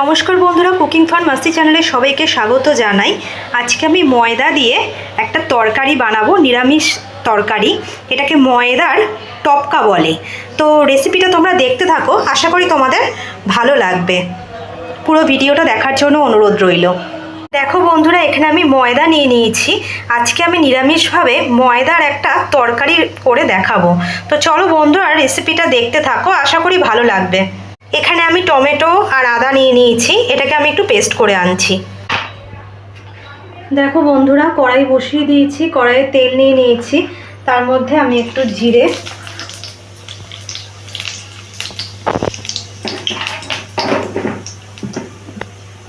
নমস্কার বন্ধুরা, cooking fun মাস্তি চ্যানেলে সবাইকে স্বাগত জানাই। আজকে আমি ময়দা দিয়ে একটা তরকারি বানাবো, নিরামিষ তরকারি। এটাকে ময়দার টপকা বলে। তো রেসিপিটা তোমরা দেখতে থাকো, আশা করি তোমাদের ভালো লাগবে। পুরো ভিডিওটা দেখার জন্য অনুরোধ রইল। দেখো বন্ধুরা, এখানে আমি ময়দা নিয়ে নিয়েছি। আজকে আমি নিরামিষভাবে ময়দার একটা তরকারি করে দেখাবো। তো চলো বন্ধুরা, রেসিপিটা দেখতে থাকো, আশা করি ভালো লাগবে। এখানে আমি টমেটো আর আদা নিয়ে নিয়েছি, এটাকে আমি একটু পেস্ট করে আনছি। দেখো বন্ধুরা, কড়াই বসিয়ে দিয়েছি, কড়াইয়ে তেল নিয়ে নিয়েছি। তার মধ্যে আমি একটু জিরে,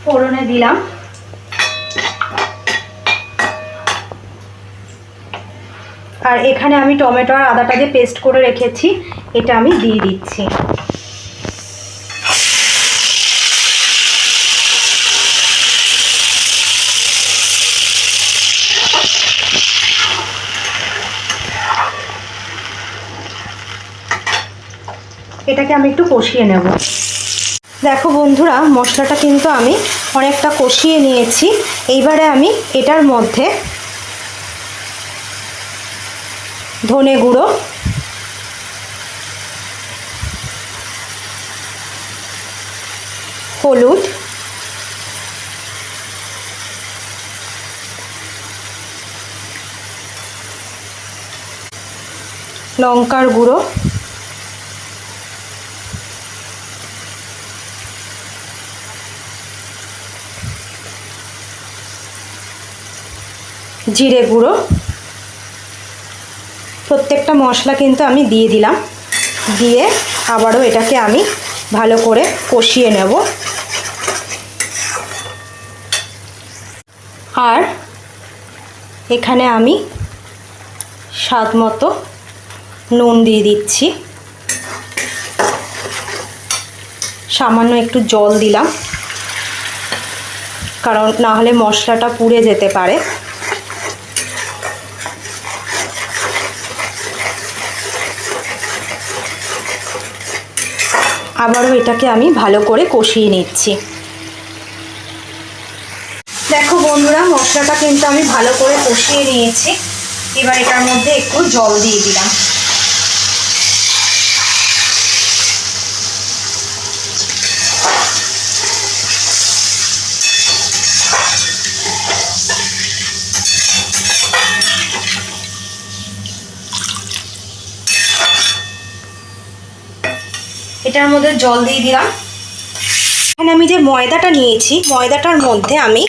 ফোড়নে দিলাম। আর এখানে আমি টমেটো আর আদাটা যে পেস্ট করে রেখেছি, এটা আমি দিয়ে দিচ্ছি। এটাকে আমি একটু কষিয়ে নেব। দেখো বন্ধুরা, মশলাটা কিন্তু আমি অনেকটা কষিয়ে নিয়েছি। এইবারে আমি এটার মধ্যে ধনে গুঁড়ো, হলুদ, লঙ্কার গুঁড়ো, জিরে গুঁড়ো, প্রত্যেকটা মশলা কিন্তু আমি দিয়ে দিলাম। দিয়ে আবারও এটাকে আমি ভালো করে কষিয়ে নেব। আর এখানে আমি স্বাদ মতো নুন দিয়ে দিচ্ছি। সামান্য একটু জল দিলাম, কারণ না হলে মশলাটা পুড়ে যেতে পারে। আবারও এটাকে আমি ভালো করে কষিয়ে নিচ্ছি। দেখো বন্ধুরা, মশলাটা কিন্তু আমি ভালো করে কষিয়ে নিয়েছি। এবার এটার মধ্যে একটু জল দিয়ে দিলাম। এটার মধ্যে জল দিয়ে দিলাম। এখানে আমি যে ময়দাটা নিয়েছি, ময়দাটার মধ্যে আমি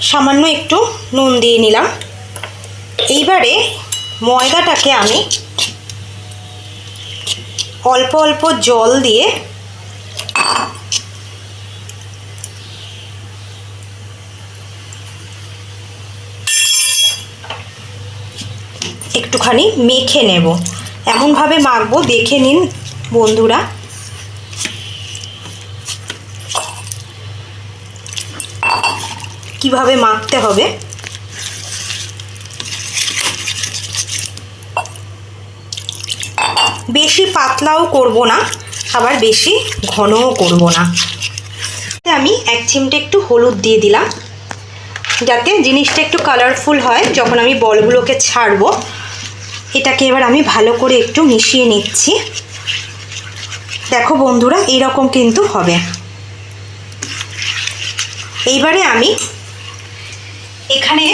সামান্য একটু নুন দিয়ে নিলাম। এইবারে ময়দাটাকে আমি অল্প অল্প জল দিয়ে একটুখানি মেখে নেব। এমনভাবে মাখবো, দেখে নিন বন্ধুরা। কিভাবে মাখতে হবে। বেশি পাতলাও করব না, আবার বেশি ঘনও করব না। আমি এক চিমটে একটু হলুদ দিয়ে দিলাম, যাতে জিনিসটা একটু কালারফুল হয় যখন আমি বলগুলোকে ছাড়বো। এটাকে এবার আমি ভালো করে একটু মিশিয়ে নিচ্ছি। দেখো বন্ধুরা, এইরকম কিন্তু হবে। এইবারে আমি এখানে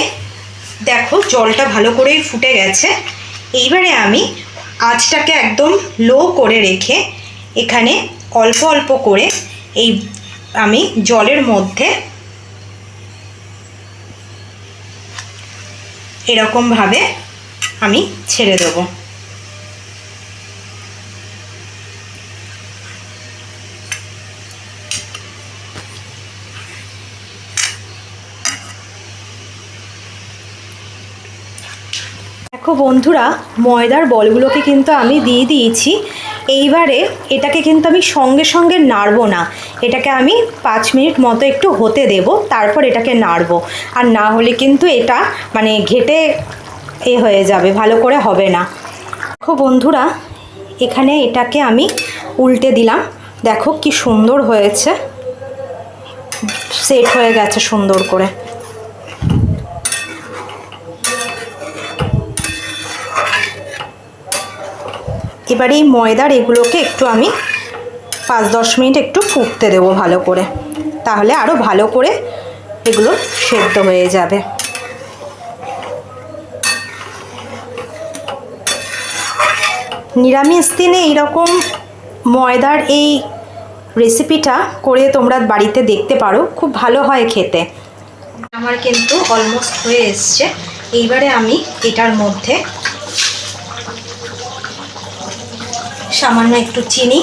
দেখো জলটা ভালো করেই ফুটে গেছে। এইবারে আমি আঁচটাকে একদম লো করে রেখে এখানে অল্প অল্প করে এই আমি জলের মধ্যে এরকমভাবে আমি ছেড়ে দেবো। দেখো বন্ধুরা, ময়দার বলগুলোকে কিন্তু আমি দিয়ে দিয়েছি। এইবারে এটাকে কিন্তু আমি সঙ্গে সঙ্গে নাড়বো না, এটাকে আমি 5 মিনিট মতো একটু হতে দেব, তারপর এটাকে নাড়বো। আর না হলে কিন্তু এটা মানে ঘেটে হয়ে যাবে, ভালো করে হবে না। দেখো বন্ধুরা, এখানে এটাকে আমি উল্টে দিলাম। দেখো কি সুন্দর হয়েছে, সেট হয়ে গেছে সুন্দর করে। এবার এই ময়দার এগুলোকে একটু আমি 5-10 মিনিট একটু ফুটতে দেবো ভালো করে, তাহলে আরও ভালো করে এগুলো সেদ্ধ হয়ে যাবে। নিরামিষ দিনে এইরকম ময়দার এই রেসিপিটা করে তোমরা বাড়িতে দেখতে পারো, খুব ভালো হয় খেতে। আমার কিন্তু অলমোস্ট হয়ে এসছে। এইবারে আমি এটার মধ্যে সামান্য একটু চিনি,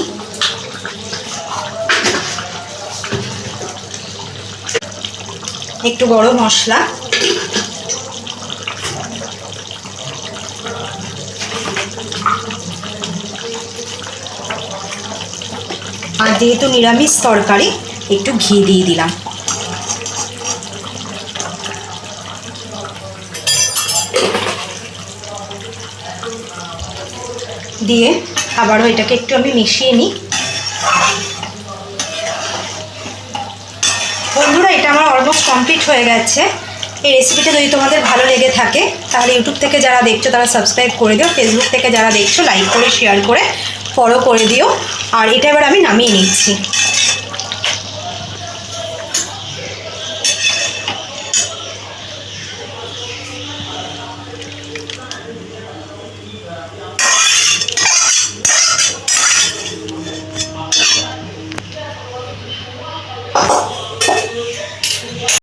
একটু গরম মশলা, আর যেহেতু নিরামিষ তরকারি একটু ঘি দিয়ে দিলাম। দিয়ে আবারও এটাকে একটু আমি মিশিয়ে নিই। বন্ধুরা, এটা আমার অলমোস্ট কমপ্লিট হয়ে গেছে। এই রেসিপিটা যদি তোমাদের ভালো লেগে থাকে তাহলে ইউটিউব থেকে যারা দেখছো তারা সাবস্ক্রাইব করে দিও, ফেসবুক থেকে যারা দেখছো লাইক করে শেয়ার করে ফলো করে দিও। আর এটা এবার আমি নামিয়ে নিচ্ছি।